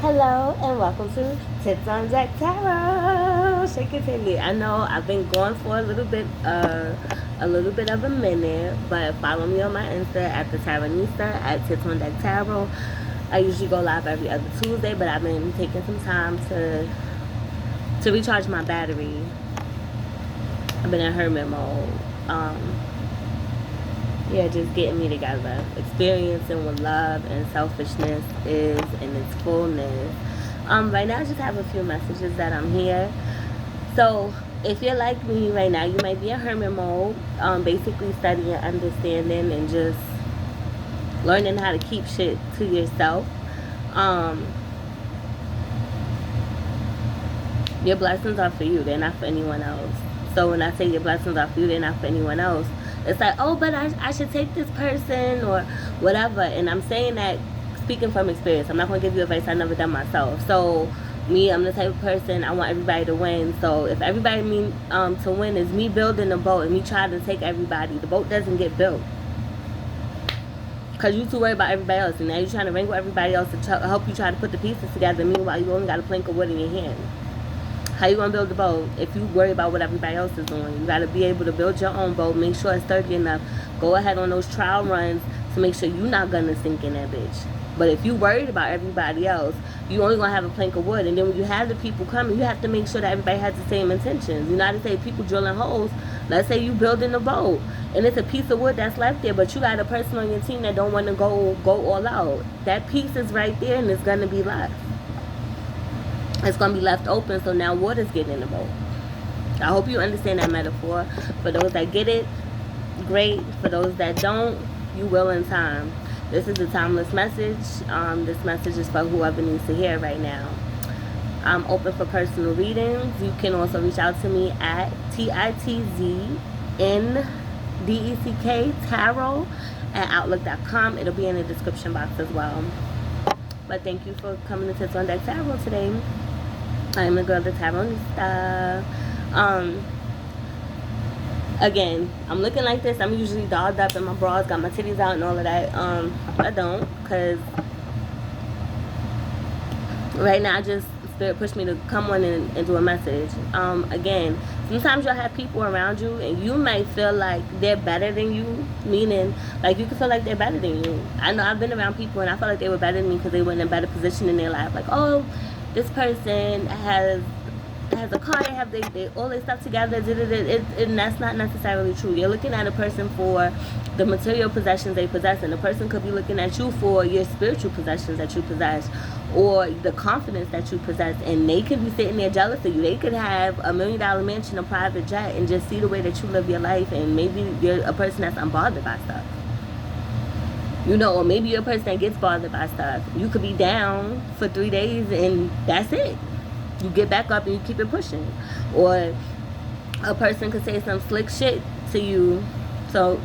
Hello and welcome to Titz on Jack Tarot. Shake it till I know I've been going for a little bit of a minute, but follow me on my Insta at the Tarotnista at Titz on Jack Tarot. I usually go live every other Tuesday, but I've been taking some time to recharge my battery. I've been in hermit mode. Just getting me together. Experiencing what love and selfishness is in its fullness. Right now I just have a few messages that I'm here. So if you're like me right now, you might be in hermit mode, basically studying, understanding, and just learning how to keep shit to yourself. Your blessings are for you, they're not for anyone else. So when I say your blessings are for you, they're not for anyone else, it's like, oh, but I should take this person or whatever. And I'm saying that speaking from experience. I'm not going to give you advice I've never done myself. So me, I'm the type of person, I want everybody to win. So if everybody mean to win is me building a boat and me trying to take everybody, the boat doesn't get built. Because you too worried about everybody else. And now you're trying to wrangle everybody else to help you try to put the pieces together. Meanwhile, you only got a plank of wood in your hand. How you gonna build a boat if you worry about what everybody else is doing? You gotta be able to build your own boat. Make sure it's sturdy enough. Go ahead on those trial runs to make sure you're not gonna sink in that bitch. But if you worried about everybody else, you only gonna have a plank of wood. And then when you have the people coming, you have to make sure that everybody has the same intentions. You know how to say people drilling holes. Let's say you building a boat and it's a piece of wood that's left there, but you got a person on your team that don't want to go all out. That piece is right there and it's gonna be left. It's going to be left open, so now water's getting in the boat. I hope you understand that metaphor. For those that get it, great. For those that don't, you will in time. This is a timeless message. This message is for whoever needs to hear it right now. I'm open for personal readings. You can also reach out to me at TITZNDECK tarot at outlook.com. It'll be in the description box as well. But thank you for coming to Titz on Deck Tarot today. I'm the girl, the Tarotnista. Again, I'm looking like this. I'm usually dolled up in my bras, got my titties out and all of that. I don't, because right now Spirit pushed me to come on and do a message. Again, sometimes you'll have people around you and you might feel like they're better than you, meaning like you can feel like they're better than you. I know I've been around people and I felt like they were better than me because they were in a better position in their life. Like, oh, this person has a car, they have they all their stuff together, and that's not necessarily true. You're looking at a person for the material possessions they possess, and the person could be looking at you for your spiritual possessions that you possess, or the confidence that you possess, and they could be sitting there jealous of you. They could have $1 million mansion, a private jet, and just see the way that you live your life, and maybe you're a person that's unbothered by stuff. You know, or maybe you're a person that gets bothered by stuff. You could be down for 3 days and that's it. You get back up and you keep it pushing. Or a person could say some slick shit to you. So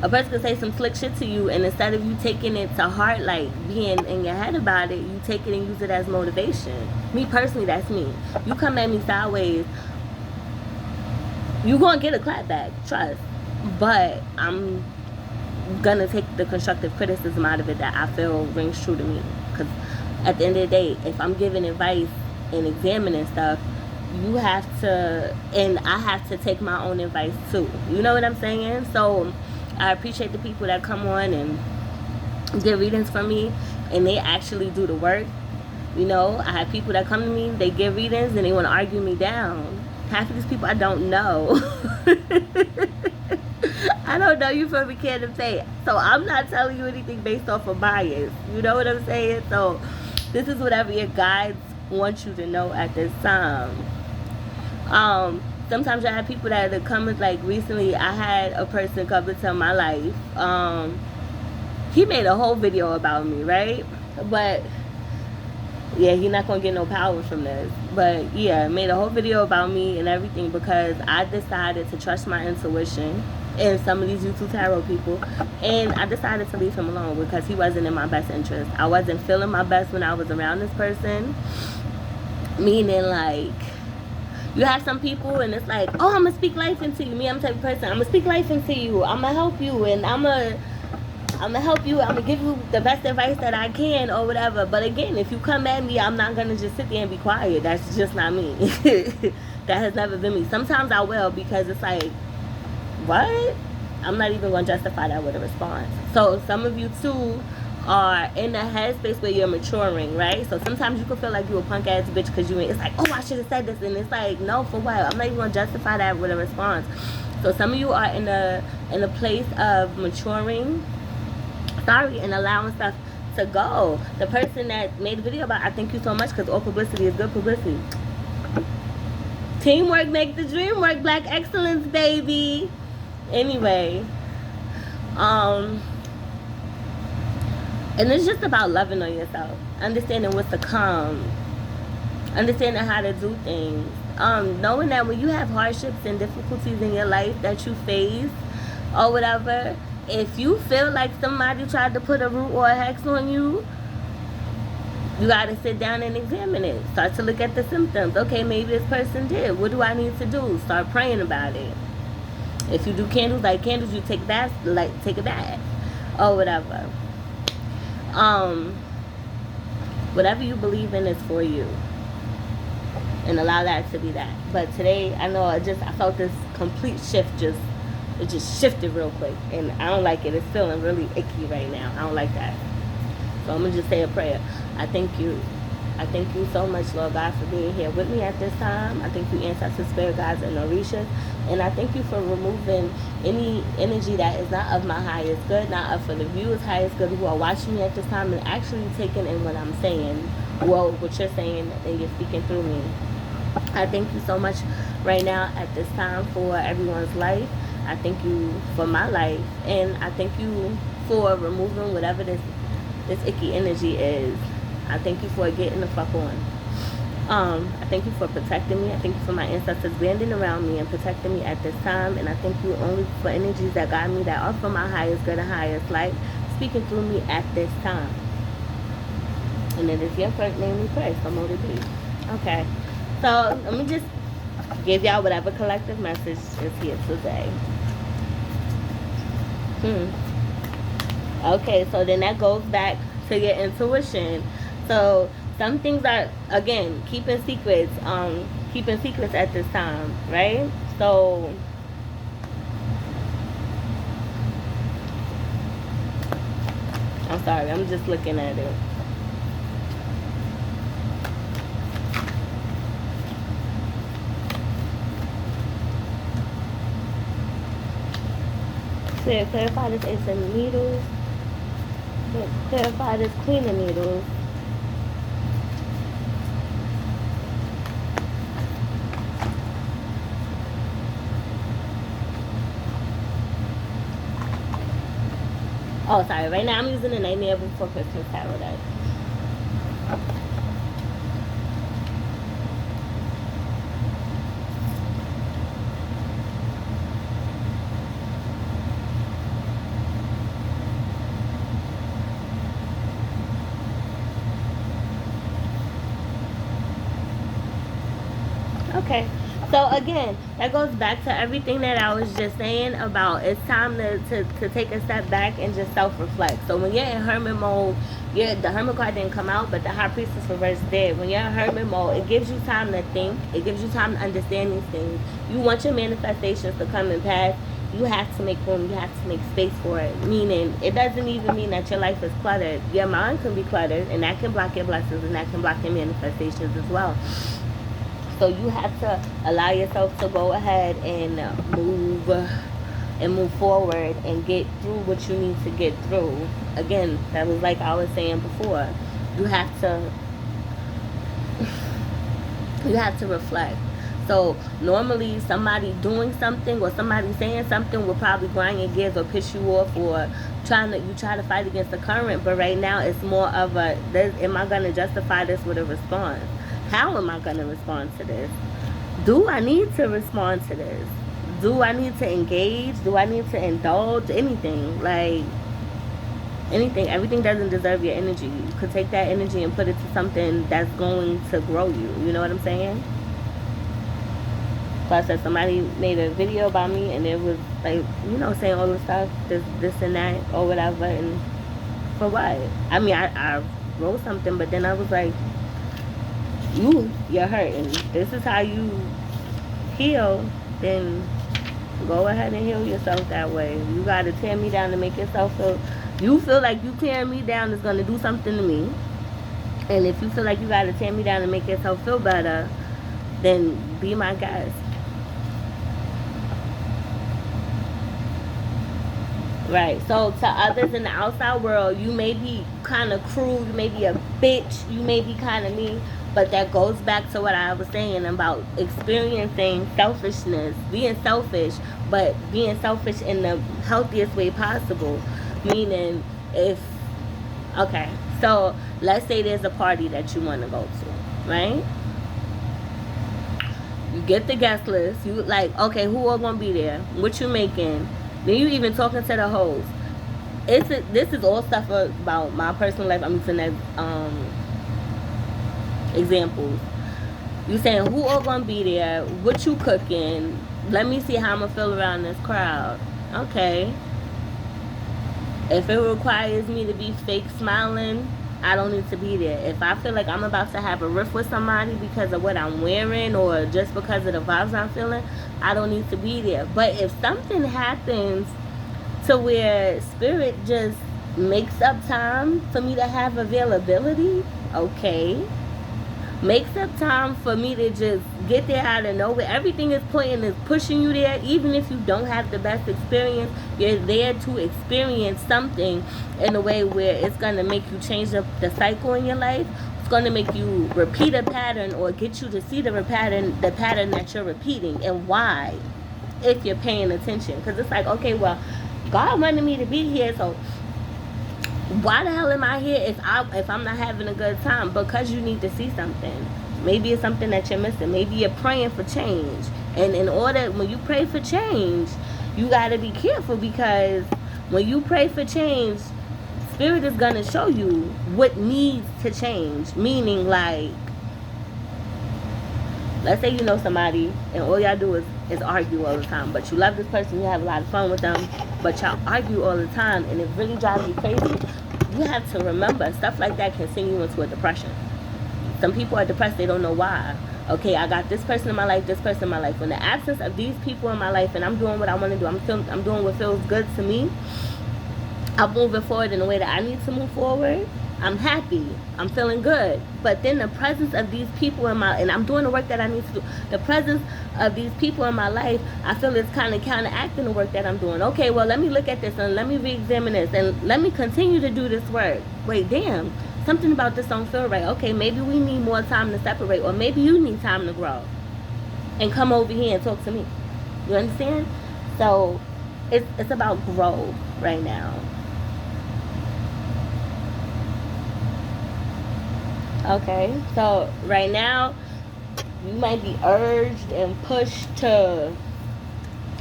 a person could say some slick shit to you, and instead of you taking it to heart, like being in your head about it, you take it and use it as motivation. Me personally, that's me. You come at me sideways, you gonna get a clap back, trust. But I'm gonna take the constructive criticism out of it that I feel rings true to me. Because at the end of the day, if I'm giving advice and examining stuff, you have to, and I have to take my own advice too. You know what I'm saying? So I appreciate the people that come on and get readings from me and they actually do the work. You know, I have people that come to me, they get readings and they want to argue me down. Half of these people I don't know. I don't know you from a can of paint. So I'm not telling you anything based off of bias. You know what I'm saying? So this is whatever your guides want you to know at this time. Sometimes I have people that come, like recently I had a person come into my life. He made a whole video about me, right? But yeah, he's not gonna get no power from this. But yeah, made a whole video about me and everything because I decided to trust my intuition and some of these YouTube tarot people, and I decided to leave him alone because he wasn't in my best interest. I wasn't feeling my best when I was around this person. Meaning, like, you have some people and it's like, oh, I'm gonna speak life into you. Me, I'm the type of person, I'm gonna speak life into you, I'm gonna help you, and I'm gonna I'm gonna help you. I'm gonna give you the best advice that I can or whatever. But again, if you come at me, I'm not gonna just sit there and be quiet. That's just not me. That has never been me. Sometimes I will, because it's like, what? I'm not even gonna justify that with a response. So some of you too are in the headspace where you're maturing, right? So sometimes you can feel like you a punk ass bitch because you ain't. It's like, oh, I should have said this, and it's like, no, for what? I'm not even gonna justify that with a response. So some of you are in a place of maturing, and allowing stuff to go. The person that made the video about, I thank you so much, because all publicity is good publicity. Teamwork make the dream work. Black excellence, baby. Anyway, and it's just about loving on yourself, understanding what's to come, understanding how to do things, knowing that when you have hardships and difficulties in your life that you face or whatever, if you feel like somebody tried to put a root or a hex on you, you got to sit down and examine it. Start to look at the symptoms. Okay, maybe this person did. What do I need to do? Start praying about it. If you do candles, like candles, you take baths, like take a bath or whatever. Whatever you believe in is for you, and allow that to be that. But today, I know I felt this complete shift. It just shifted real quick, and I don't like it. It's feeling really icky right now. I don't like that. So I'm gonna just say a prayer. I thank you. I thank you so much, Lord God, for being here with me at this time. I thank you, ancestors, spirit guides, and Orishas. And I thank you for removing any energy that is not of my highest good, not of for the viewers' highest good who are watching me at this time and actually taking in what I'm saying, well, what you're saying, and you're speaking through me. I thank you so much right now at this time for everyone's life. I thank you for my life, and I thank you for removing whatever this icky energy is. I thank you for getting the fuck on. I thank you for protecting me. I thank you for my ancestors banding around me and protecting me at this time. And I thank you only for energies that guide me, that are for my highest good and highest light, speaking through me at this time. And it is your first name we pray, so mote it be. Okay. So let me just give y'all whatever collective message is here today. Okay, so then that goes back to your intuition. So some things are, again, keeping secrets at this time, right? So I'm sorry, I'm just looking at it. So clarify this Ace of Needles. Clarify this Queen of Needles. Oh, sorry. Right now I'm using the Nightmare Before Christmas tarot deck. Okay. So again, that goes back to everything that I was just saying about it's time to take a step back and just self-reflect. So when you're in hermit mode, the hermit card didn't come out, but the high priestess reverse did. When you're in hermit mode, it gives you time to think. It gives you time to understand these things. You want your manifestations to come and pass. You have to make room. You have to make space for it. Meaning, it doesn't even mean that your life is cluttered. Your mind can be cluttered, and that can block your blessings, and that can block your manifestations as well. So you have to allow yourself to go ahead and move forward and get through what you need to get through. Again, that was like I was saying before. You have to reflect. So normally somebody doing something or somebody saying something will probably grind your gears or piss you off, or you try to fight against the current. But right now it's more of am I going to justify this with a response? How am I going to respond to this? Do I need to respond to this? Do I need to engage? Do I need to indulge? Anything. Like, anything. Everything doesn't deserve your energy. You could take that energy and put it to something that's going to grow you. You know what I'm saying? Plus, that somebody made a video about me and it was like, you know, saying all the stuff, this and that or whatever, and for what? I mean, I wrote something, but then I was like, you're hurting. This is how you heal. Then go ahead and heal yourself that way. You gotta tear me down to make yourself feel. You feel like you tearing me down is gonna do something to me. And if you feel like you gotta tear me down to make yourself feel better, then be my guest. Right. So to others in the outside world, you may be kind of cruel, you may be a bitch, you may be kind of mean, but that goes back to what I was saying about experiencing selfishness, being selfish, but being selfish in the healthiest way possible. Meaning, okay, so let's say there's a party that you want to go to, right? You get the guest list, you like, okay, who all gonna be there? What you making? Then you even talking to the host. This is all stuff about my personal life. I'm using as examples. You saying who all gonna be there? What you cooking? Let me see how I'm gonna feel around this crowd. Okay. If it requires me to be fake smiling, I don't need to be there. If I feel like I'm about to have a riff with somebody because of what I'm wearing or just because of the vibes I'm feeling, I don't need to be there. But if something happens to where spirit just makes up time for me to have availability, okay. Makes up time for me to just get there out of nowhere. Everything is pointing, is pushing you there. Even if you don't have the best experience, you're there to experience something in a way where it's going to make you change the cycle in your life. It's going to make you repeat a pattern or get you to see the pattern that you're repeating and why, if you're paying attention. Because it's like, okay, well, God wanted me to be here, so why the hell am I here if I'm not having a good time? Because you need to see something. Maybe it's something that you're missing. Maybe you're praying for change. And in order, when you pray for change, you got to be careful, because when you pray for change, Spirit is going to show you what needs to change. Meaning, like, let's say you know somebody and all y'all do is argue all the time, but you love this person, you have a lot of fun with them, but y'all argue all the time and it really drives you crazy. You have to remember, stuff like that can send you into a depression. Some people are depressed, they don't know why. Okay, I got this person in my life, this person in my life. In the absence of these people in my life, and I'm doing what I want to do, I'm doing what feels good to me, I'm moving forward in the way that I need to move forward, I'm happy, I'm feeling good. But then the presence of these people and I'm doing the work that I need to do, the presence of these people in my life, I feel it's kind of counteracting the work that I'm doing. Okay, well, let me look at this and let me re-examine this and let me continue to do this work. Wait, damn, something about this don't feel right. Okay, maybe we need more time to separate, or maybe you need time to grow and come over here and talk to me. You understand? So it's about growth right now. Okay, so right now you might be urged and pushed to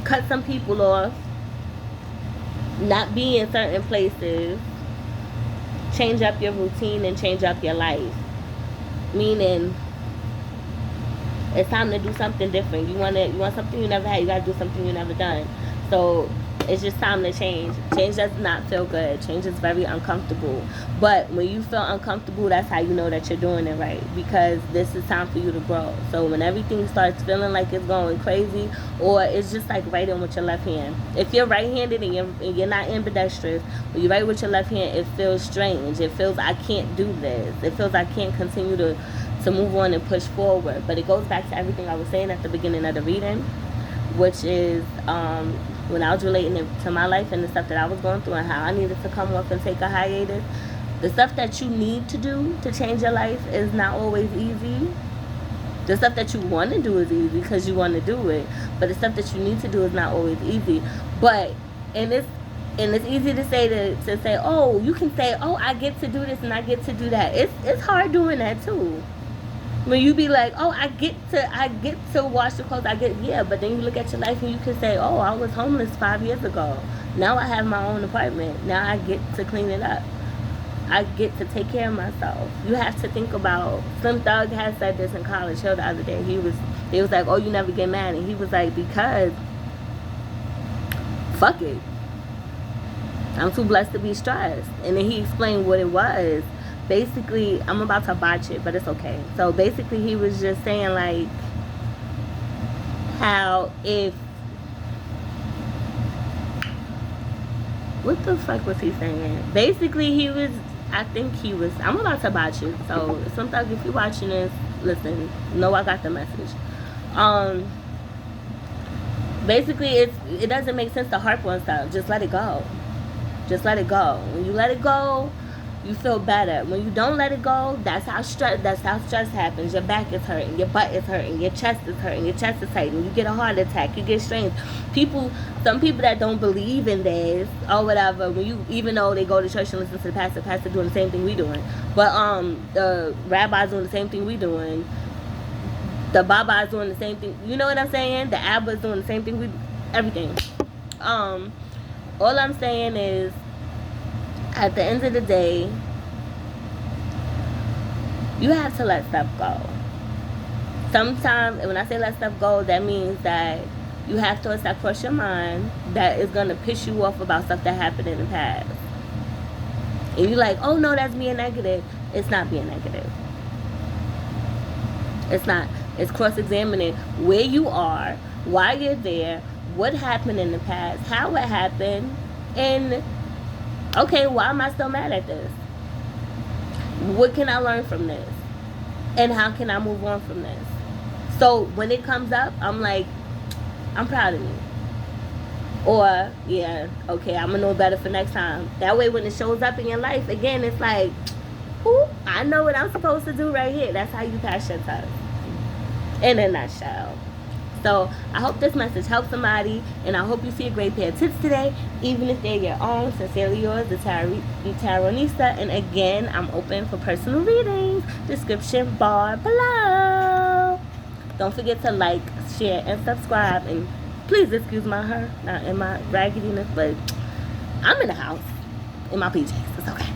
cut some people off, not be in certain places, change up your routine and change up your life. Meaning, it's time to do something different. You want something you never had, you gotta do something you never done. So it's just time to change. Change does not feel good. Change is very uncomfortable. But when you feel uncomfortable, that's how you know that you're doing it right. Because this is time for you to grow. So when everything starts feeling like it's going crazy, or it's just like writing with your left hand. If you're right-handed and you're not ambidextrous, when you write with your left hand, it feels strange. It feels, I can't do this. It feels I can't continue to move on and push forward. But it goes back to everything I was saying at the beginning of the reading, which is when I was relating it to my life and the stuff that I was going through and how I needed to come off and take a hiatus. The stuff that you need to do to change your life is not always easy. The stuff that you want to do is easy because you want to do it. But the stuff that you need to do is not always easy. But, and it's easy to say, oh, you can say, oh, I get to do this and I get to do that. It's hard doing that too. When you be like, oh, I get to wash the clothes, yeah, but then you look at your life and you can say, oh, I was homeless 5 years ago. Now I have my own apartment. Now I get to clean it up. I get to take care of myself. You have to think about, Slim Thug has said this in College Hill the other day. He was They was like, oh, you never get mad. And he was like, because fuck it, I'm too blessed to be stressed. And then he explained what it was. Basically, I'm about to botch it, but it's okay. So basically, he was just saying like how if, what the fuck was he saying? Basically, he was, I'm about to botch it. So sometimes if you're watching this, listen, know I got the message. Basically, it doesn't make sense to harp on stuff. Just let it go. Just let it go. When you let it go, you feel better. When you don't let it go, that's how stress happens. Your back is hurting, your butt is hurting, your chest is hurting, your chest is tight, and you get a heart attack, you get strains. Some people that don't believe in this or whatever, even though they go to church and listen to the pastor doing the same thing we doing, but the rabbi's doing the same thing we doing, the baba's doing the same thing. You know what I'm saying? The abba's doing the same thing everything. All I'm saying is, at the end of the day, you have to let stuff go. Sometimes, when I say let stuff go, that means that you have thoughts that cross your mind that is going to piss you off about stuff that happened in the past. And you're like, oh no, that's being negative. It's not being negative. It's not. It's cross-examining where you are, why you're there, what happened in the past, how it happened, and okay, why am I still mad at this? What can I learn from this? And how can I move on from this? So when it comes up, I'm like, I'm proud of me. Or, yeah, okay, I'm going to know better for next time. That way when it shows up in your life, again, it's like, ooh, I know what I'm supposed to do right here. That's how you pass your test. In a nutshell. So I hope this message helps somebody, and I hope you see a great pair of tits today, even if they're your own. Sincerely yours, the Tarotnista. And again, I'm open for personal readings. Description bar below. Don't forget to like, share, and subscribe. And please excuse my hair, not in my raggediness, but I'm in the house in my PJs. It's okay.